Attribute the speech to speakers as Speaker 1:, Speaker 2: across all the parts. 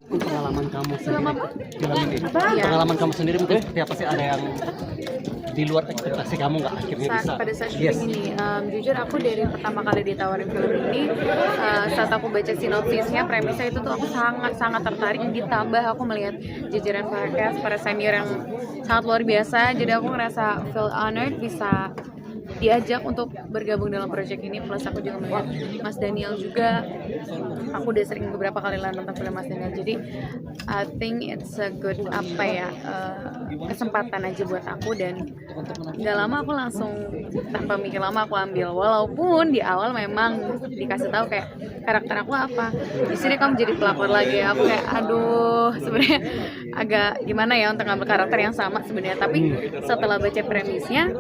Speaker 1: Untuk pengalaman kamu sendiri film ini,
Speaker 2: Iya.
Speaker 1: pengalaman kamu sendiri mungkin seperti apa sih, ada yang di luar ekspektasi kamu nggak akhirnya bisa?
Speaker 2: Pada saat syuting ini, jujur aku dari pertama kali ditawarin film ini, saat aku baca sinopsisnya, premisnya itu tuh aku sangat tertarik, ditambah aku melihat jajaran cast para senior yang sangat luar biasa, jadi aku ngerasa feel honored bisa diajak untuk bergabung dalam proyek ini. Plus aku juga melihat Mas Daniel juga, aku udah sering beberapa kali lah nonton film Mas Daniel, jadi I think it's a good kesempatan aja buat aku, dan nggak lama aku langsung tanpa mikir lama aku ambil, walaupun di awal memang dikasih tahu kayak karakter aku apa, di sini kamu jadi pelakor lagi. Aku kayak aduh, sebenarnya agak gimana ya untuk ngambil karakter yang sama sebenarnya, tapi setelah baca premisnya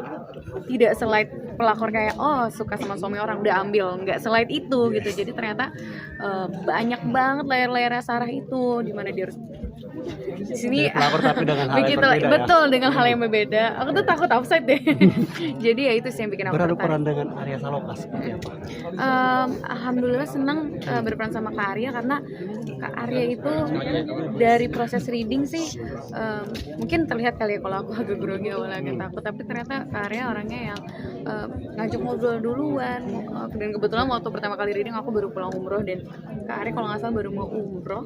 Speaker 2: tidak selait pelakor kayak oh suka sama suami orang udah ambil, nggak selait itu gitu. Jadi ternyata banyak banget layar-layar Sarah itu, dimana dia harus di sini
Speaker 1: Pelakor tapi dengan hal yang
Speaker 2: begitu,
Speaker 1: berbeda,
Speaker 2: betul ya? Dengan hal yang berbeda. Aku tuh takut offside deh. Jadi ya itu sih yang bikin aku
Speaker 1: beradu
Speaker 2: tertarik.
Speaker 1: peran dengan Arya Saloka seperti apa?
Speaker 2: Alhamdulillah senang berperan sama Kak Arya, karena Kak Arya itu dari proses reading sih mungkin terlihat kali ya kalau aku agak grogi awalnya, agak takut, tapi ternyata Kak Arya orangnya yang ngajak ngobrol duluan. Dan kebetulan waktu pertama kali reading aku baru pulang umroh, dan Kak Arya kalau nggak salah baru mau umroh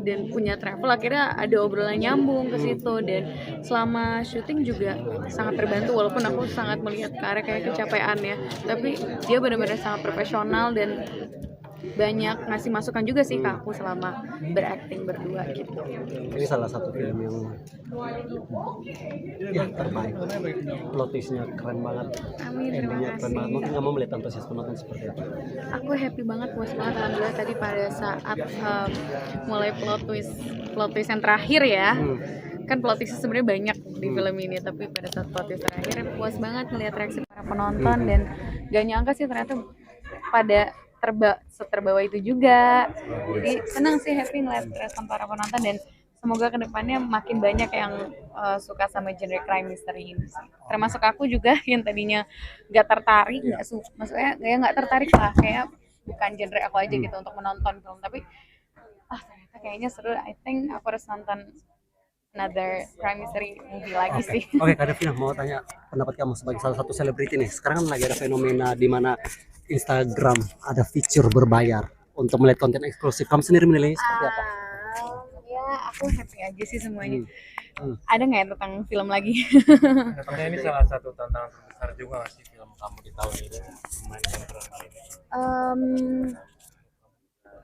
Speaker 2: dan punya travel, akhirnya ada obrolan nyambung ke situ. Dan selama syuting juga sangat terbantu, walaupun aku sangat melihat Kak Arya kayak kecapean ya, tapi dia benar-benar sangat profesional dan banyak ngasih masukan juga sih ke aku selama berakting berdua gitu.
Speaker 1: Ini salah satu film yang ya terbaik, plot twist-nya keren banget,
Speaker 2: Amin, terima
Speaker 1: endingnya keren banget. Mungkin
Speaker 2: kasih.
Speaker 1: kamu melihat antusias penonton seperti apa?
Speaker 2: Aku happy banget, puas banget alhamdulillah. Tadi pada saat mulai plot twist yang terakhir ya, kan plot twist sebenarnya banyak di film ini, tapi pada saat plot twist terakhir puas banget melihat reaksi para penonton, dan gak nyangka sih ternyata pada terbawa itu juga. Jadi senang sih, happy ngeliat respon para penonton, dan semoga kedepannya makin banyak yang suka sama genre crime mystery ini sih. Termasuk aku juga yang tadinya nggak tertarik, maksudnya nggak tertarik lah, kayak bukan genre aku aja gitu untuk menonton film, tapi ternyata kayaknya seru. I think aku harus nonton another crime mystery movie lagi sih.
Speaker 1: Oke, Kak Devina, mau tanya pendapat kamu sebagai salah satu selebriti nih. Sekarang kan lagi ada fenomena di mana Instagram ada fitur berbayar untuk melihat konten eksklusif. Kamu sendiri menilainya seperti apa?
Speaker 2: Ya aku happy aja sih semuanya. Ada nggak ya tentang film lagi?
Speaker 3: Katanya ini salah satu tantangan terbesar juga nggak sih film kamu di tahun ini, memainkan peran ini?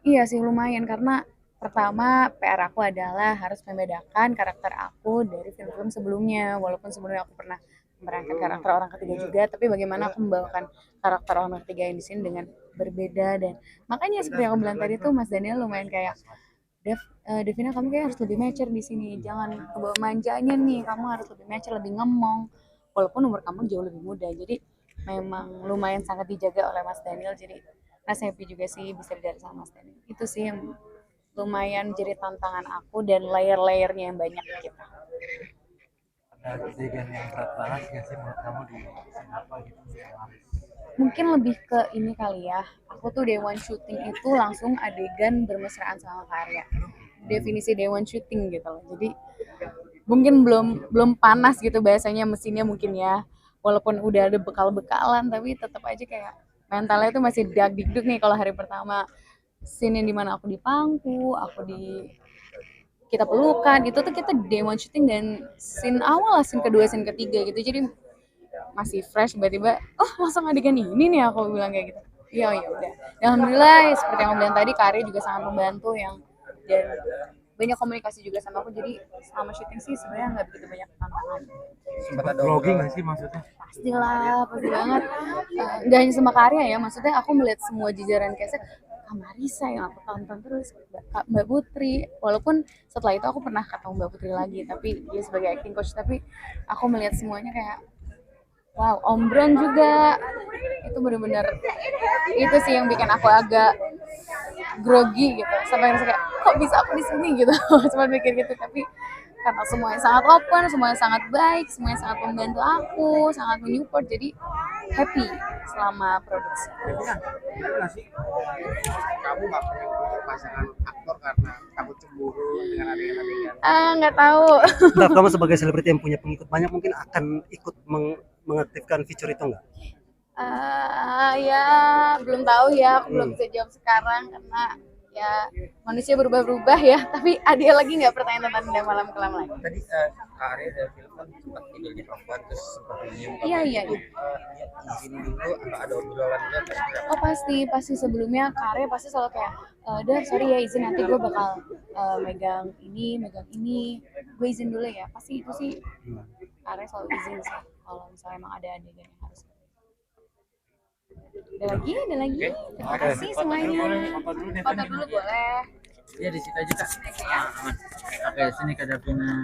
Speaker 2: Iya sih lumayan, karena pertama PR aku adalah harus membedakan karakter aku dari film-film sebelumnya. Walaupun sebelumnya aku pernah memerankan karakter orang ketiga juga, tapi bagaimana aku membawakan karakter orang ketiga yang di sini dengan berbeda. Dan makanya seperti yang aku bilang tadi tuh, Mas Daniel lumayan kayak Devina, kamu kayak harus lebih mature di sini, jangan kebawa manjanya nih, kamu harus lebih mature, lebih ngemong, walaupun umur kamu jauh lebih muda. Jadi memang lumayan sangat dijaga oleh Mas Daniel, jadi rasa happy juga sih bisa belajar sama Mas Daniel. Itu sih yang lumayan jadi tantangan aku, dan layer-layernya yang banyak gitu.
Speaker 3: Ada adegan yang berat banget nggak sih menurut kamu di scene apa gitu?
Speaker 2: Mungkin lebih ke ini kali ya, aku tuh day one shooting itu langsung adegan bermesraan sama Karya. Definisi day one shooting gitu loh. Jadi mungkin belum panas gitu bahasanya, mesinnya mungkin ya. Walaupun udah ada bekal-bekalan, tapi tetap aja kayak mentalnya itu masih dag-digdug nih kalau hari pertama. Scene yang dimana aku di pangku, kita pelukan, itu tuh kita day one shooting, dan scene awal, scene kedua, scene ketiga gitu. Jadi masih fresh, tiba-tiba langsung adegan ini nih, aku bilang kayak gitu. Ya udah. Alhamdulillah seperti yang aku bilang tadi, Karya juga sangat membantu dan banyak komunikasi juga sama aku. Jadi selama syuting sih sebenarnya nggak begitu banyak tantangan.
Speaker 3: Sempat vlogging nggak sih maksudnya?
Speaker 2: Pastilah, pasti banget. Nggak hanya sama Karya ya, maksudnya aku melihat semua jajaran cast-nya. Kak Marisa yang aku tonton terus, Mbak Putri, walaupun setelah itu aku pernah ketemu Mbak Putri lagi, tapi dia sebagai acting coach, tapi aku melihat semuanya kayak wow. Om Bron juga, itu benar-benar itu sih yang bikin aku agak grogi gitu, sampai ngerasa kayak kok bisa aku di sini gitu. Cuma mikir gitu, tapi karena semuanya sangat open, semuanya sangat baik, semuanya sangat membantu aku, sangat menyupport, jadi happy selama produksi.
Speaker 3: Kamu nggak pernah
Speaker 4: pasangan aktor karena takut cemburu dengan adegan-adegan?
Speaker 2: Nggak tahu.
Speaker 1: Bentar, kamu sebagai selebriti yang punya pengikut banyak mungkin akan ikut mengaktifkan fitur itu nggak?
Speaker 2: Ya belum tahu ya, aku belum bisa jawab sekarang karena ya manusia berubah-berubah ya. Tapi ada lagi nggak pertanyaan tentang malam kelam lagi?
Speaker 4: Tadi Kak Arya dari film kan sempat tidur di perempuan terus sempat nyium
Speaker 2: Iya.
Speaker 4: dia izin dulu atau ada obrolan juga atau seperti apa?
Speaker 2: Oh pasti sebelumnya Karya pasti selalu kayak, Dar sorry ya izin nanti gue bakal megang ini, gue izin dulu ya. Pasti itu sih Karya selalu izin sih kalau misalnya emang ada adegan yang harus. Ada lagi. Terima kasih semuanya. Foto dulu boleh.
Speaker 4: Iya di situ aja Kak. Oke, sini Kak Davina.